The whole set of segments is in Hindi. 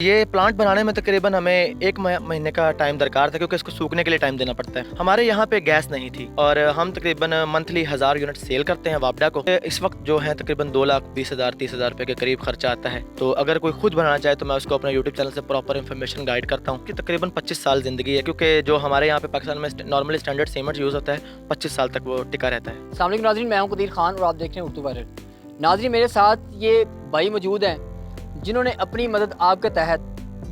ये प्लांट बनाने में तकरीबन हमें एक महीने का टाइम दरकार था, क्योंकि इसको सूखने के लिए टाइम देना पड़ता है। हमारे यहाँ पे गैस नहीं थी और हम तकरीबन मंथली 1000 यूनिट सेल करते हैं वापडा को। इस वक्त जो है तकरीबन 2,20,000 30,000 रुपए के करीब खर्चा आता है। तो अगर कोई खुद बनाना चाहे तो मैं उसको अपने यूट्यूब चैनल से प्रॉपर इन्फॉर्मेशन गाइड करता हूँ कि तकरीबन 25 साल जिंदगी है, क्योंकि जो हमारे यहाँ पे पाकिस्तान में नॉर्मली स्टैंडर्ड सीमेंट यूज़ होता है 25 साल तक वो टिका रहता है। अस्सलाम वालेकुम नाज़रीन, मैं हूं कदीर खान और आप देख रहे हैं उर्दू वायरल। नाज़रीन, मेरे साथ ये भाई मौजूद हैं जिन्होंने अपनी मदद आपके तहत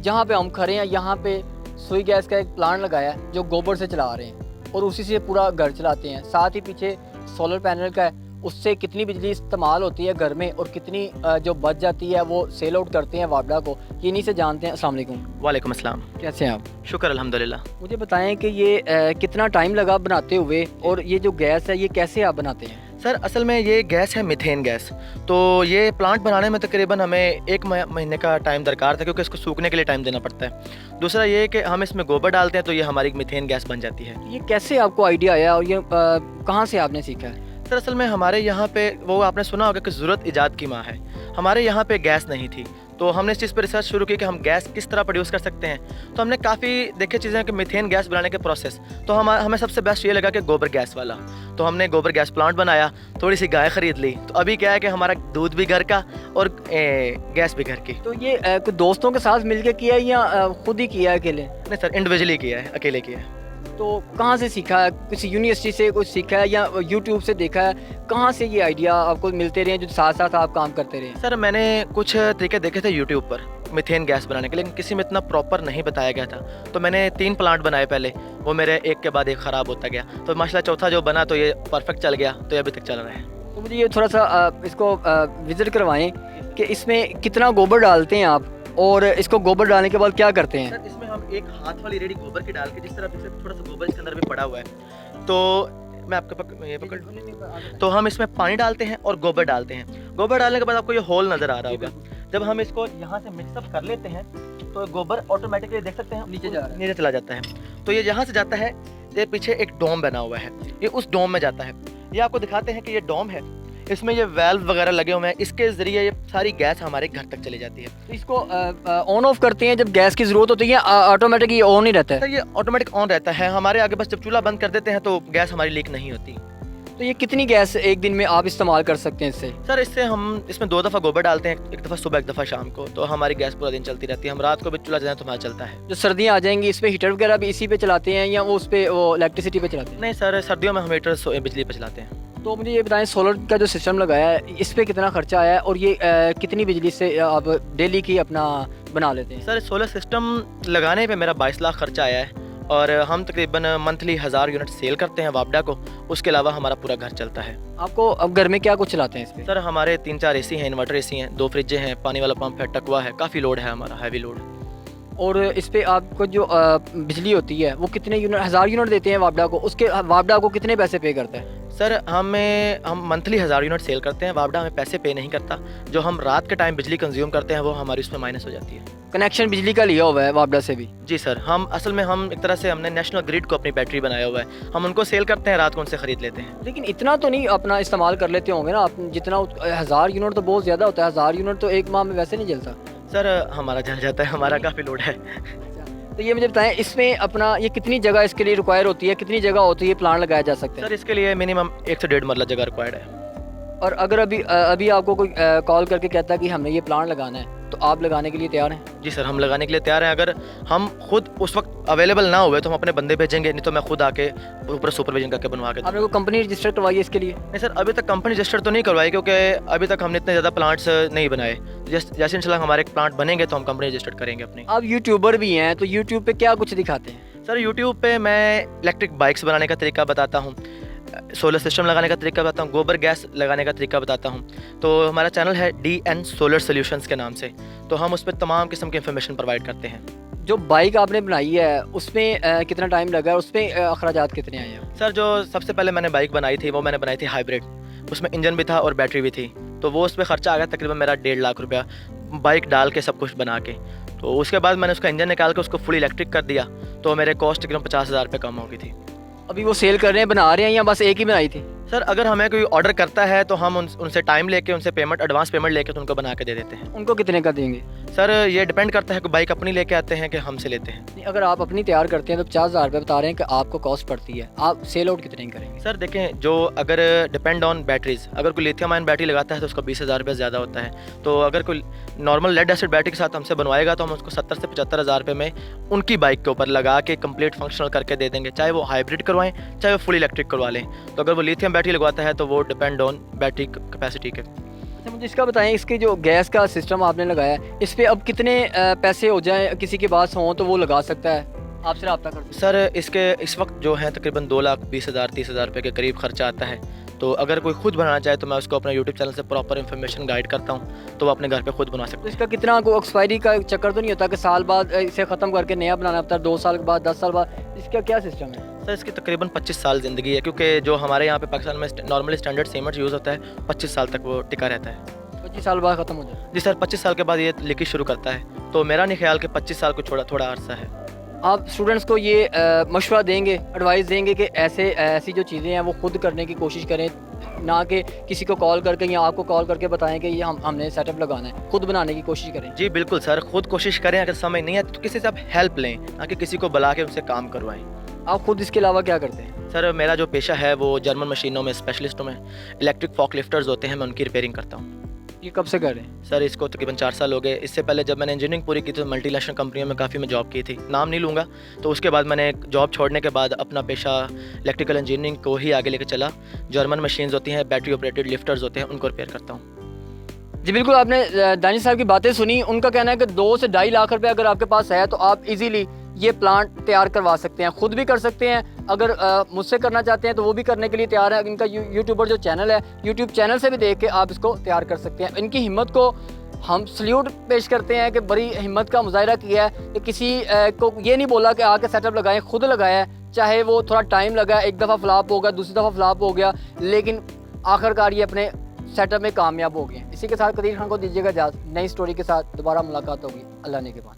जहाँ पे हम खड़े हैं यहाँ पे सुई गैस का एक प्लांट लगाया है जो गोबर से चला रहे हैं और उसी से पूरा घर चलाते हैं। साथ ही पीछे सोलर पैनल का है, उससे कितनी बिजली इस्तेमाल होती है घर में और कितनी जो बच जाती है वो सेल आउट करते हैं वापडा को। ये इन्हीं से जानते हैं। अस्सलाम वालेकुम। वालेकुम अस्सलाम। कैसे हैं आप? शुक्र अल्हम्दुलिल्लाह। मुझे बताएं कि ये कितना टाइम लगा बनाते हुए और ये जो गैस है ये कैसे आप बनाते हैं? सर असल में ये गैस है मीथेन गैस। तो ये प्लांट बनाने में तकरीबन हमें एक महीने का टाइम दरकार था, क्योंकि इसको सूखने के लिए टाइम देना पड़ता है। दूसरा ये कि हम इसमें गोबर डालते हैं तो ये हमारी मीथेन गैस बन जाती है। ये कैसे आपको आइडिया आया और ये कहाँ से आपने सीखा है? सर असल में हमारे यहाँ पे वो आपने सुना होगा कि ज़रूरत ईजाद की माँ है। हमारे यहाँ पे गैस नहीं थी तो हमने इस चीज़ पर रिसर्च शुरू की कि हम गैस किस तरह प्रोड्यूस कर सकते हैं। तो हमने काफ़ी देखे चीज़ें कि मीथेन गैस बनाने के प्रोसेस। तो हमें सबसे बेस्ट ये लगा कि गोबर गैस वाला। तो हमने गोबर गैस प्लांट बनाया, थोड़ी सी गाय ख़रीद ली। तो अभी क्या है कि हमारा दूध भी घर का और गैस भी घर की। तो ये कुछ दोस्तों के साथ मिलकर किया है या खुद ही किया है अकेले? नहीं सर, इंडिविजुअली किया है, अकेले किया है। तो कहाँ से सीखा है? किसी यूनिवर्सिटी से कुछ सीखा है या यूट्यूब से देखा है? कहाँ से ये आइडिया आपको मिलते रहे जो साथ साथ आप काम करते रहे? सर मैंने कुछ तरीके देखे थे यूट्यूब पर मीथेन गैस बनाने के, लेकिन किसी में इतना प्रॉपर नहीं बताया गया था। तो मैंने 3 प्लांट बनाए पहले, वो मेरे एक के बाद एक ख़राब होता गया। तो माशाल्लाह चौथा जो बना तो ये परफेक्ट चल गया, तो ये अभी तक चल रहा है। तो मुझे ये थोड़ा सा इसको विजिट करवाएं कि इसमें कितना गोबर डालते हैं आप और इसको गोबर डालने के बाद क्या करते हैं? सर इसमें हम एक हाथ वाली रेडी गोबर की डाल के, जिस तरह से थोड़ा सा गोबर इसके अंदर भी पड़ा हुआ है, तो मैं आपको ये पकड़। तो हम इसमें पानी डालते हैं और गोबर डालते हैं। गोबर डालने के बाद आपको ये होल नज़र आ रहा होगा। जब हम इसको यहाँ से मिक्सअप कर लेते हैं तो गोबर ऑटोमेटिकली देख सकते हैं नीचे चला जाता है। तो ये यहाँ से जाता है, ये पीछे एक डोम बना हुआ है, ये उस डोम में जाता है। ये आपको दिखाते हैं कि ये डोम है, इसमें ये वेल्व वगैरह लगे हुए हैं, इसके ज़रिए ये सारी गैस हमारे घर तक चली जाती है। तो इसको ऑन ऑफ करते हैं जब गैस की ज़रूरत होती है, ऑटोमेटिक ये ऑन ही रहता है? सर ये ऑटोमेटिक ऑन रहता है हमारे आगे, बस जब चूल्हा बंद कर देते हैं तो गैस हमारी लीक नहीं होती। तो ये कितनी गैस एक दिन में आप इस्तेमाल कर सकते हैं इससे? सर इससे हम इसमें 2 दफ़ा गोबर डालते हैं, एक दफ़ा सुबह एक दफ़ा शाम को। तो हमारी गैस पूरा दिन चलती रहती है। हम रात को भी चूल्हा जलाएं तो हमारा चलता है। जो सर्दियाँ आ जाएंगी इस पे हीटर वगैरह भी इसी पे चलाते हैं या वो उस पे वो इलेक्ट्रिसिटी पे चलाते हैं? नहीं सर, सर्दियों में हम हीटर बिजली पे चलाते हैं। तो मुझे ये बताएं, सोलर का जो सिस्टम लगाया है इस पे कितना खर्चा आया है और ये कितनी बिजली से आप डेली की अपना बना लेते हैं? सर सोलर सिस्टम लगाने पे मेरा 22 लाख खर्चा आया है और हम तकरीबन मंथली 1000 यूनिट सेल करते हैं वापडा को। उसके अलावा हमारा पूरा घर चलता है। आपको अब घर में क्या कुछ चलाते हैं इस पे? सर हमारे 3-4 एसी हैं, इन्वर्टर एसी हैं, 2 फ्रिजें हैं, पानी वाला पंप है, टकवा है, काफ़ी लोड है हमारा, हैवी लोड। और इस पे आपको जो बिजली होती है वो कितने यूनिट 1000 यूनिट देते हैं वापडा को, उसके वापडा को कितने पैसे पे करता है? सर हम मंथली 1000 यूनिट सेल करते हैं, वापडा हमें पैसे पे नहीं करता। जो हम रात के टाइम बिजली कंज्यूम करते हैं वो हमारी उसमें माइनस हो जाती है। कनेक्शन बिजली का लिया हुआ है वापडा से भी? जी सर, हम असल में हम एक तरह से हमने नेशनल ग्रिड को अपनी बैटरी बनाया हुआ है, हम उनको सेल करते हैं, रात को उनसे ख़रीद लेते हैं। लेकिन इतना तो नहीं अपना इस्तेमाल कर लेते होंगे ना आप? जितना 1000 यूनिट तो बहुत ज़्यादा होता है। 1000 यूनिट तो एक माह में वैसे नहीं जलता। सर हमारा जल जाता है, हमारा काफ़ी लोड है। तो ये मुझे बताएं, इसमें अपना ये कितनी जगह इसके लिए रिक्वायर होती है, कितनी जगह होती है प्लांट लगाया जा सकता है? सर इसके लिए मिनिमम 1 से 1.5 मरला जगह रिक्वायर्ड है। और अगर अभी आपको कोई कॉल करके कहता है कि हमने ये प्लांट लगाना है तो आप लगाने के लिए तैयार हैं? जी सर, हम लगाने के लिए तैयार हैं। अगर हम खुद उस वक्त अवेलेबल ना हुए तो हम अपने बंदे भेजेंगे, नहीं तो मैं खुद आके ऊपर सुपरविजन करके बनवा के। आपने कोई कंपनी रजिस्टर करवाई है इसके लिए? नहीं सर, अभी तक कंपनी रजिस्टर तो नहीं करवाई, क्योंकि अभी तक हमने इतने ज़्यादा प्लांट्स नहीं बनाए। जैसे इंशाल्लाह हमारे प्लांट बनेंगे तो हम कंपनी रजिस्टर करेंगे अपनी। आप यूट्यूबर भी हैं तो यूट्यूब पे क्या कुछ दिखाते हैं? सर यूट्यूब पे मैं इलेक्ट्रिक बाइक्स बनाने का तरीका बताता हूँ, सोलर सिस्टम लगाने का तरीका बताता हूँ, गोबर गैस लगाने का तरीका बताता हूँ। तो हमारा चैनल है DN सोलर सोल्यूशंस के नाम से, तो हम उस पर तमाम किस्म की इन्फॉर्मेशन प्रोवाइड करते हैं। जो बाइक आपने बनाई है उसमें कितना टाइम लगा है, उसमें अखराजात कितने आए हैं? सर जो सबसे पहले मैंने बाइक बनाई थी वो मैंने बनाई थी हाइब्रिड, उसमें इंजन भी था और बैटरी भी थी। तो वो उस पर खर्चा आ गया तकरीबन मेरा 1.5 लाख रुपया, बाइक डाल के सब कुछ बना के। तो उसके बाद मैंने उसका इंजन निकाल के उसको फुल इलेक्ट्रिक कर दिया, तो मेरे कॉस्ट तकरीबन 50,000 रुपये कम हो गई थी। अभी वो सेल कर रहे हैं, बना रहे हैं या बस एक ही बनाई थी? सर अगर हमें कोई ऑर्डर करता है तो हम उनसे टाइम लेके उनसे पेमेंट एडवांस पेमेंट लेके तो उनको बना के दे देते हैं। उनको कितने का देंगे? सर ये डिपेंड करता है कि बाइक अपनी लेके आते हैं कि हमसे लेते हैं। नहीं, अगर आप अपनी तैयार करते हैं तो 50,000 रुपये बता रहे हैं कि आपको कॉस्ट पड़ती है, आप सेल आउट कितने की करेंगे? सर देखें, जो अगर डिपेंड ऑन बैटरीज, अगर कोई लिथियम आयन बैटरी लगाता है तो उसका 20,000 रुपये ज़्यादा होता है। तो अगर कोई नॉर्मल लेड एसिड बैटरी के साथ हमसे बनवाएगा तो हम उसको 70 से 75,000 रुपये में उनकी बाइक के ऊपर लगा के कंप्लीट फंक्शनल करके दे देंगे, चाहे वो हाइब्रिड करवाएं चाहे वो फुल इलेक्ट्रिक करवा लें। तो अगर वो लिथियम बैटरी लगवाता है तो वो डिपेंड ऑन बैटरी कैपेसिटी के। अच्छा, मुझे इसका बताएं, इसके जो गैस का सिस्टम आपने लगाया है इस पर अब कितने पैसे हो जाएं, किसी के पास हों तो वो लगा सकता है, आपसे रब्ता कर दो। सर इसके इस वक्त जो है तकरीबन 2,20,000 30,000 रुपये के करीब खर्चा आता है। तो अगर कोई खुद बनाना चाहे तो मैं उसको अपने यूट्यूब चैनल से प्रॉपर इन्फॉर्मेशन गाइड करता हूँ, तो वो अपने घर पे खुद बना सकते तो इसका कितना को एक्सपायरी का चक्कर तो नहीं होता कि साल बाद इसे ख़त्म करके नया बनाना पड़ता है, 2 साल के बाद 10 साल बाद, इसका क्या सिस्टम है? हैं। सर इसकी तकरीबन 25 साल ज़िंदगी है, क्योंकि जो हमारे यहाँ पे पाकिस्तान में नॉर्मली स्टैंडर्ड सीमेंट यूज़ होता है 25 साल तक वो टिका रहता है। 25 साल बाद ख़त्म हो जाए? जी सर, 25 साल के बाद ये लीकेज शुरू करता है, तो मेरा नहीं ख्याल कि 25 साल को थोड़ा अरसा है। आप स्टूडेंट्स को ये मशवरा देंगे, एडवाइस देंगे कि ऐसी जो चीज़ें हैं वो खुद करने की कोशिश करें, ना कि किसी को कॉल करके या आपको कॉल करके बताएं कि ये हमने सेटअप लगाना है, खुद बनाने की कोशिश करें? जी बिल्कुल सर, खुद कोशिश करें, अगर समझ नहीं है तो किसी से आप हेल्प लें, ना कि किसी को बुला के उनसे काम करवाएं। आप खुद इसके अलावा क्या करते हैं? सर मेरा जो पेशा है वो जर्मन मशीनों में स्पेशलिस्ट हूँ मैं। इलेक्ट्रिक फॉक लिफ्टर्स होते हैं, मैं उनकी रिपेयरिंग करता हूँ। ये कब से कर रहे हैं? सर इसको तकरीबन 4 साल हो गए। इससे पहले जब मैंने इंजीनियरिंग पूरी की थी तो मल्टीनेशनल कंपनियों में काफ़ी मैं जॉब की थी, नाम नहीं लूँगा। तो उसके बाद मैंने जॉब छोड़ने के बाद अपना पेशा इलेक्ट्रिकल इंजीनियरिंग को ही आगे लेकर चला। जर्मन मशीन्स होती हैं, बैटरी ऑपरेटेड लिफ्टर्स होते हैं, उनको रिपेयर करता हूँ। जी बिल्कुल, आपने दानिश साहब की बातें सुनी। उनका कहना है कि 2 से 2.5 लाख रुपए अगर आपके पास है तो आप इजीली ये प्लांट तैयार करवा सकते हैं, खुद भी कर सकते हैं। अगर मुझसे करना चाहते हैं तो वो भी करने के लिए तैयार है। इनका यूट्यूबर जो चैनल है, यूट्यूब चैनल से भी देख के आप इसको तैयार कर सकते हैं। इनकी हिम्मत को हम सल्यूट पेश करते हैं कि बड़ी हिम्मत का मुजाहिरा किया है कि किसी को ये नहीं बोला कि आके सेटअप लगाएं, खुद लगाया है। चाहे वो थोड़ा टाइम लगा, एक दफ़ा फ्लॉप होगा, दूसरी दफ़ा फ्लॉप हो गया, लेकिन आखिरकार ये अपने सेटअप में कामयाब हो गए। इसी के साथ कदीर खान को दीजिएगा इजाज़त। नई स्टोरी के साथ दोबारा मुलाकात होगी। अल्लाह ने के बाद।